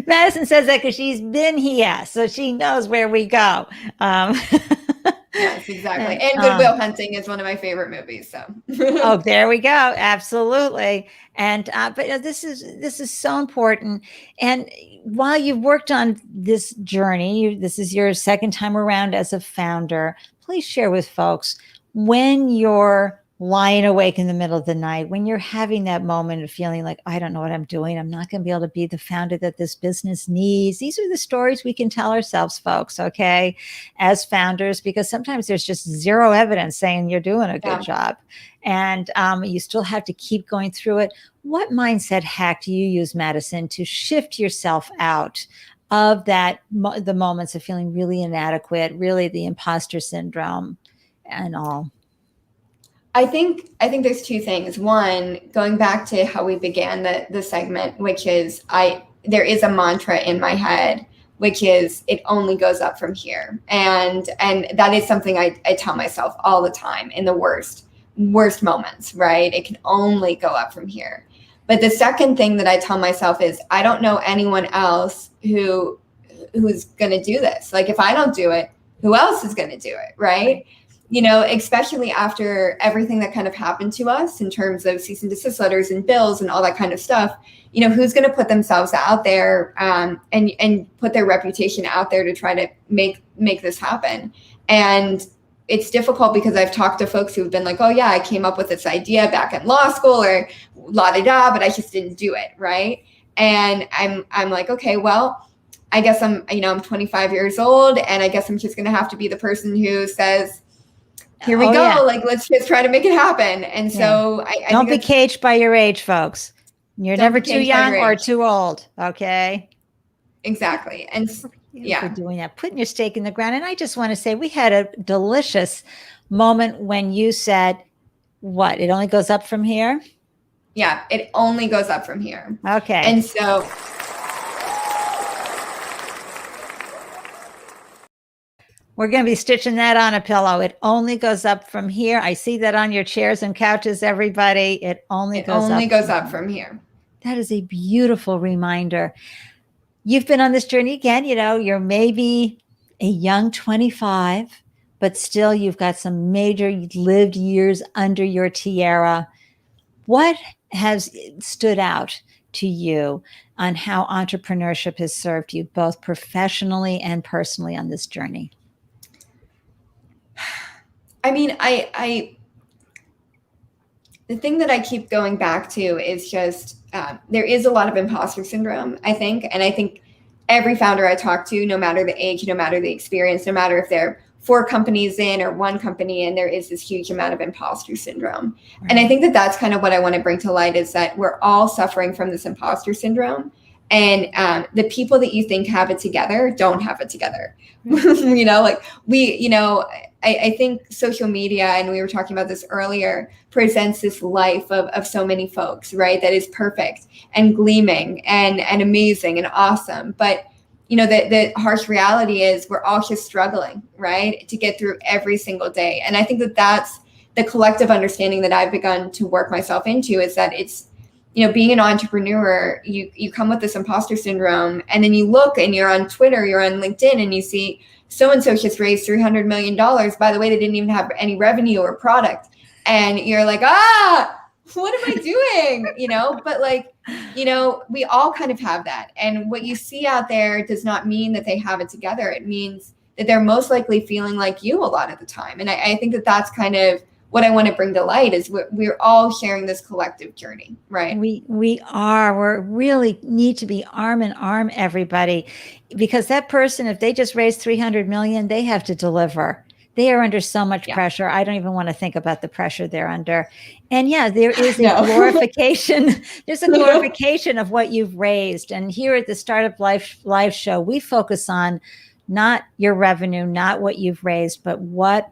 Madison says that because she's been here, so she knows where we go. Yes, exactly. And Good Will Hunting is one of my favorite movies. So. Oh, there we go. Absolutely. And but this is so important. And while you've worked on this journey, this is your second time around as a founder. Please share with folks when you're lying awake in the middle of the night, when you're having that moment of feeling like, I don't know what I'm doing. I'm not going to be able to be the founder that this business needs. These are the stories we can tell ourselves, folks, okay, as founders, because sometimes there's just zero evidence saying you're doing a good job. And you still have to keep going through it. What mindset hack do you use, Madison, to shift yourself out of that, the moments of feeling really inadequate, really the imposter syndrome and all? I think there's two things. One, going back to how we began the segment, which is there is a mantra in my head, which is it only goes up from here. And that is something I tell myself all the time in the worst moments, right? It can only go up from here. But the second thing that I tell myself is I don't know anyone else who's going to do this. Like if I don't do it, who else is going to do it, right? Especially after everything that kind of happened to us in terms of cease and desist letters and bills and all that kind of stuff, who's going to put themselves out there and put their reputation out there to try to make this happen. And it's difficult because I've talked to folks who've been like, oh yeah, I came up with this idea back in law school or la-da-da, but I just didn't do it, right? And I'm like, okay, well, I guess I'm 25 years old and I guess I'm just going to have to be the person who says, here we go. Yeah. Like, let's just try to make it happen. And so I don't be caged by your age, folks. You're never too young or too old. Okay. Exactly. And for doing that, putting your stake in the ground. And I just want to say we had a delicious moment when you said, what? It only goes up from here? Yeah, it only goes up from here. Okay. And so We're going to be stitching that on a pillow. It only goes up from here. I see that on your chairs and couches, everybody. It only goes up from here. That is a beautiful reminder. You've been on this journey again. You're maybe a young 25, but still you've got some major lived years under your tiara. What has stood out to you on how entrepreneurship has served you both professionally and personally on this journey? I mean, the thing that I keep going back to is just there is a lot of imposter syndrome, I think. And I think every founder I talk to, no matter the age, no matter the experience, no matter if they're 4 companies in or 1 company in, there is this huge amount of imposter syndrome. Right. And I think that that's kind of what I want to bring to light, is that we're all suffering from this imposter syndrome. And the people that you think have it together don't have it together. I think social media, and we were talking about this earlier, presents this life of so many folks, right? That is perfect and gleaming and amazing and awesome. But, the harsh reality is we're all just struggling, right? To get through every single day. And I think that that's the collective understanding that I've begun to work myself into, is that it's, being an entrepreneur, you come with this imposter syndrome, and then you look and you're on Twitter, you're on LinkedIn, and you see so-and-so just raised $300 million. By the way, they didn't even have any revenue or product. And you're like, what am I doing? But we all kind of have that. And what you see out there does not mean that they have it together. It means that they're most likely feeling like you a lot of the time. And I think that that's kind of what I want to bring to light, is we're all sharing this collective journey, right? We really need to be arm in arm, everybody, because that person, if they just raised 300 million, they have to deliver. They are under so much pressure. I don't even want to think about the pressure they're under. And there is a glorification. There's a glorification of what you've raised. And here at the Startup Live show, we focus on not your revenue, not what you've raised, but what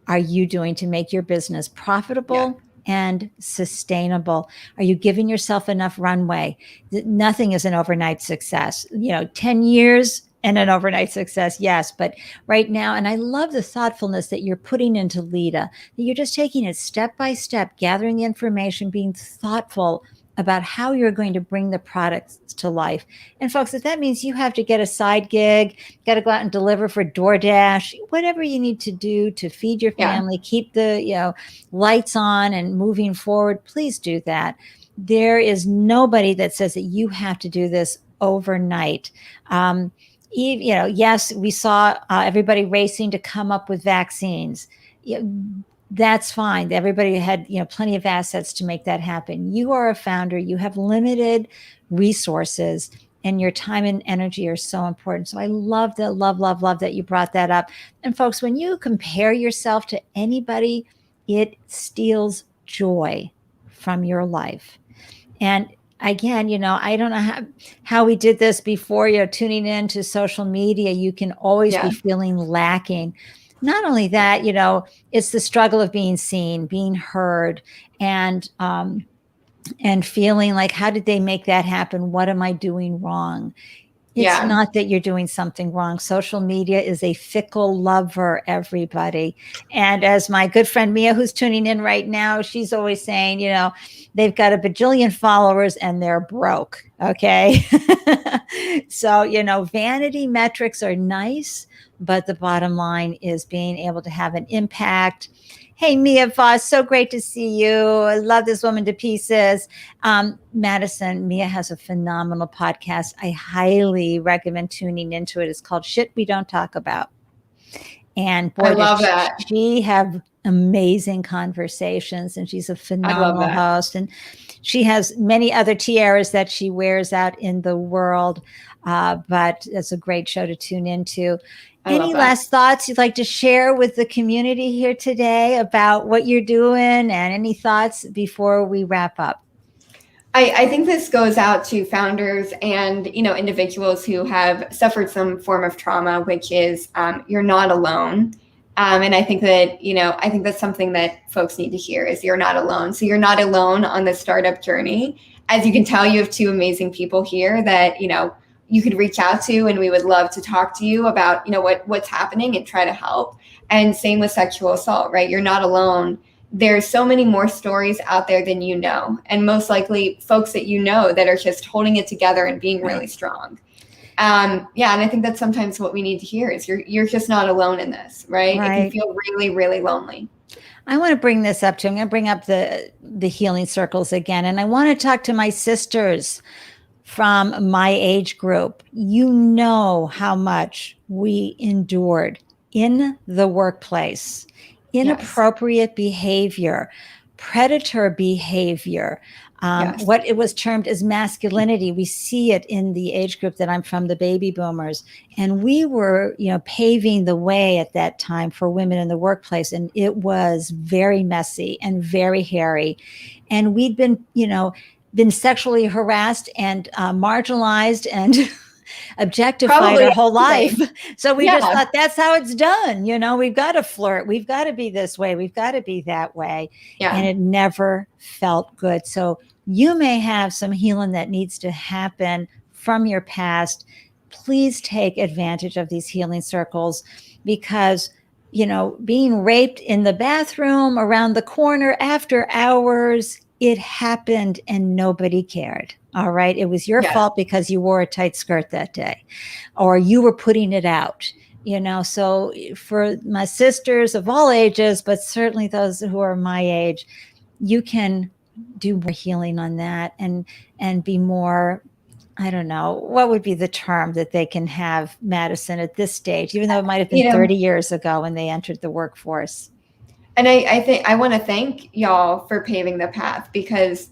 are you doing to make your business profitable and sustainable? Are you giving yourself enough runway? Nothing is an overnight success. 10 years and an overnight success, yes. But right now, and I love the thoughtfulness that you're putting into Leda, that you're just taking it step by step, gathering the information, being thoughtful about how you're going to bring the products to life. And folks, if that means you have to get a side gig, got to go out and deliver for DoorDash, whatever you need to do to feed your family, keep the lights on and moving forward, please do that. There is nobody that says that you have to do this overnight. Yes, we saw everybody racing to come up with vaccines. That's fine. Everybody had, plenty of assets to make that happen. You are a founder. You have limited resources, and your time and energy are so important. So I love that, love that you brought that up. And folks, when you compare yourself to anybody, it steals joy from your life. And again, I don't know how we did this before, tuning into social media, you can always be feeling lacking. Not only that, it's the struggle of being seen, being heard, and feeling like, how did they make that happen? What am I doing wrong? It's not that you're doing something wrong. Social media is a fickle lover, everybody. And as my good friend Mia, who's tuning in right now, she's always saying, they've got a bajillion followers and they're broke. Okay. So, vanity metrics are nice, but the bottom line is being able to have an impact. Hey, Mia Voss, so great to see you. I love this woman to pieces. Madison, Mia has a phenomenal podcast. I highly recommend tuning into it. It's called Shit We Don't Talk About. And boy, I love that. She have amazing conversations, and she's a phenomenal host. And she has many other tiaras that she wears out in the world. But it's a great show to tune into. Any last thoughts you'd like to share with the community here today about what you're doing, and any thoughts before we wrap up? I think this goes out to founders and, individuals who have suffered some form of trauma, which is you're not alone. And I think that, I think that's something that folks need to hear, is you're not alone. So you're not alone on the startup journey. As you can tell, you have 2 amazing people here that, you could reach out to, and we would love to talk to you about, what's happening and try to help. And same with sexual assault, right? You're not alone. There's so many more stories out there than you know, and most likely folks that you know that are just holding it together and being really strong. And I think that's sometimes what we need to hear is you're just not alone in this, right? It can feel really, really lonely. I want to bring this up too. I'm going to bring up the healing circles again. And I want to talk to my sisters from my age group. You know how much we endured in the workplace, inappropriate behavior, predator behavior, what it was termed as masculinity. We see it in the age group that I'm from, the baby boomers. And we were, paving the way at that time for women in the workplace. And it was very messy and very hairy. And we'd been sexually harassed and marginalized and objectified our whole life. So we just thought that's how it's done. We've got to flirt. We've got to be this way. We've got to be that way. And it never felt good. So you may have some healing that needs to happen from your past. Please take advantage of these healing circles, because being raped in the bathroom, around the corner, after hours, it happened and nobody cared. All right. It was your fault because you wore a tight skirt that day, or you were putting it out, So for my sisters of all ages, but certainly those who are my age, you can do more healing on that and be more, I don't know, what would be the term that they can have, Madison, at this stage, even though it might have been 30 years ago when they entered the workforce. And I think I want to thank y'all for paving the path, because,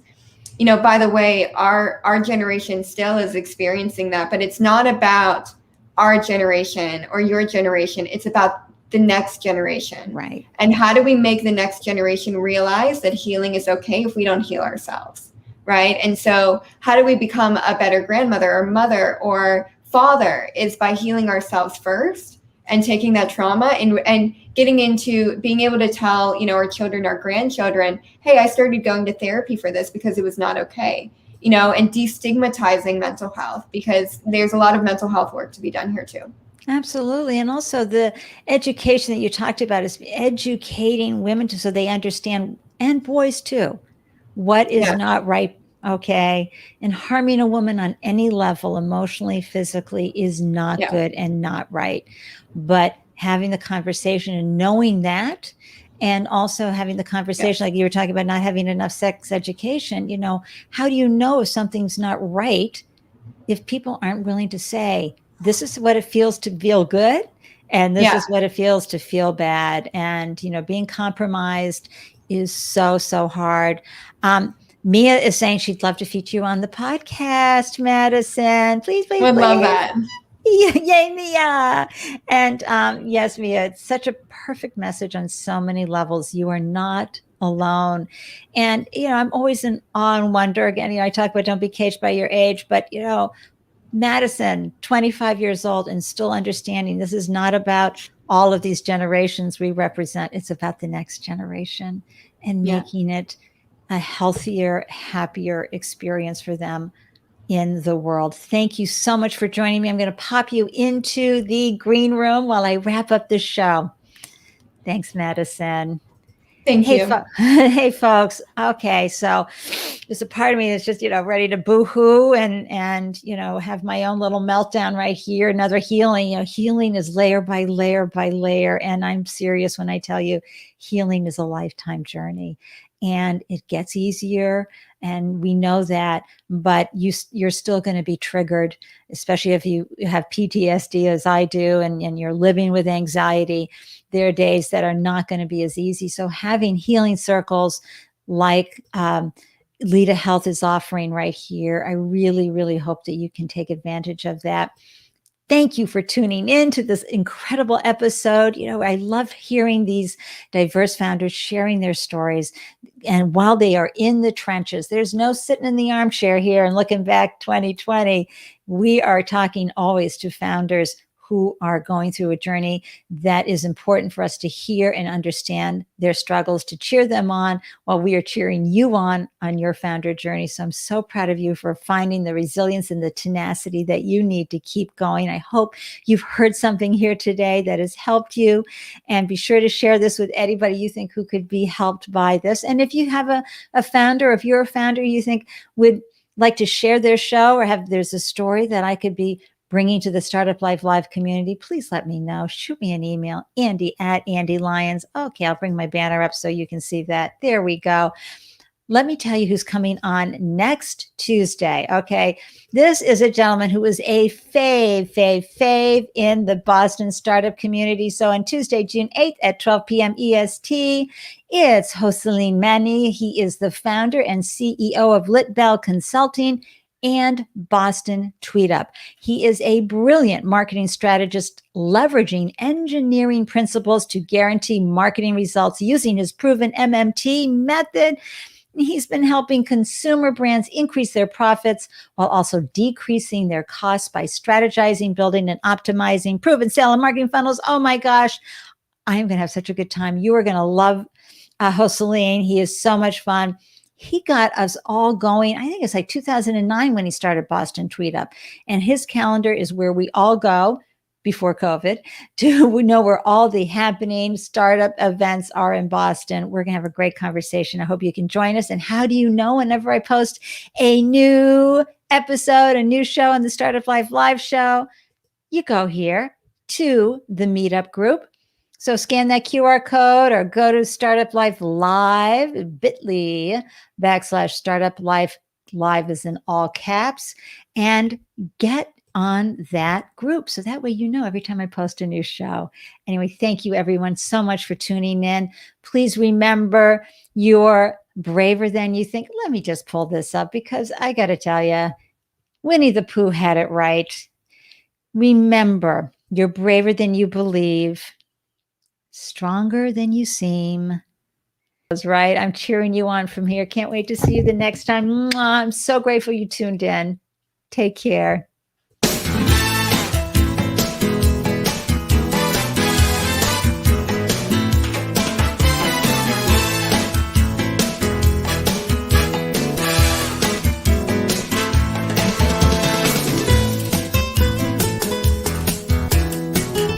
by the way, our generation still is experiencing that, but it's not about our generation or your generation. It's about the next generation. Right. And how do we make the next generation realize that healing is okay if we don't heal ourselves? Right. And so how do we become a better grandmother or mother or father is by healing ourselves first and taking that trauma and getting into being able to tell, our children, our grandchildren, hey, I started going to therapy for this because it was not okay, and destigmatizing mental health, because there's a lot of mental health work to be done here too. Absolutely. And also the education that you talked about is educating women so they understand, and boys too, what is not right. Okay. And harming a woman on any level, emotionally, physically, is not good and not right. But having the conversation and knowing that, and also having the conversation, like you were talking about not having enough sex education, how do you know if something's not right if people aren't willing to say, this is what it feels to feel good, and this is what it feels to feel bad. And, being compromised is so, so hard. Mia is saying she'd love to feature you on the podcast, Madison. Please. Would love that. Yay, Mia. And yes, Mia, it's such a perfect message on so many levels. You are not alone. And, I'm always in awe and wonder. Again, I talk about don't be caged by your age, but, Madison, 25 years old and still understanding this is not about all of these generations we represent. It's about the next generation and making it a healthier, happier experience for them in the world. Thank you so much for joining me. I'm going to pop you into the green room while I wrap up this show. Thanks, Madison. Thank you. Hey, folks. Okay, so there's a part of me that's just, ready to boo-hoo and have my own little meltdown right here. Another healing. Healing is layer by layer by layer. And I'm serious when I tell you healing is a lifetime journey. And it gets easier, and we know that, but you're still going to be triggered, especially if you have PTSD as I do, and you're living with anxiety. There are days that are not going to be as easy. So having healing circles like Leda Health is offering right here, I really, really hope that you can take advantage of that. Thank you for tuning in to this incredible episode. I love hearing these diverse founders sharing their stories. And while they are in the trenches, there's no sitting in the armchair here and looking back 2020. We are talking always to founders who are going through a journey that is important for us to hear and understand their struggles, to cheer them on while we are cheering you on your founder journey. So I'm so proud of you for finding the resilience and the tenacity that you need to keep going. I hope you've heard something here today that has helped you, and be sure to share this with anybody you think who could be helped by this. And if you have a founder, if you're a founder you think would like to share their show, or there's a story that I could be bringing to the Startup Life Live community, please let me know. Shoot me an email, Andy@AndyLyons. Okay, I'll bring my banner up so you can see that. There we go. Let me tell you who's coming on next Tuesday. Okay, this is a gentleman who is a fave in the Boston startup community. So on Tuesday, June 8th at 12 p.m. EST, it's Jocelyn Manny. He is the founder and CEO of Litbell Consulting and Boston TweetUp. He is a brilliant marketing strategist, leveraging engineering principles to guarantee marketing results using his proven MMT method. He's been helping consumer brands increase their profits while also decreasing their costs by strategizing, building, and optimizing proven sale and marketing funnels. Oh my gosh, I'm going to have such a good time. You are going to love Jocelyn. He is so much fun. He got us all going. I think it's like 2009 when he started Boston TweetUp. And his calendar is where we all go before COVID to know where all the happening startup events are in Boston. We're going to have a great conversation. I hope you can join us. And how do you know whenever I post a new episode, a new show on the Startup Life Live show? You go here to the meetup group. So scan that QR code or go to Startup Life Live, bit.ly/Startup Life. Live is in all caps, and get on that group. So that way, you know, every time I post a new show. Anyway, thank you everyone so much for tuning in. Please remember, you're braver than you think. Let me just pull this up because I got to tell you, Winnie the Pooh had it right. Remember, you're braver than you believe, stronger than you seem. That's right. I'm cheering you on from here. Can't wait to see you the next time. Mwah. I'm so grateful you tuned in. Take care.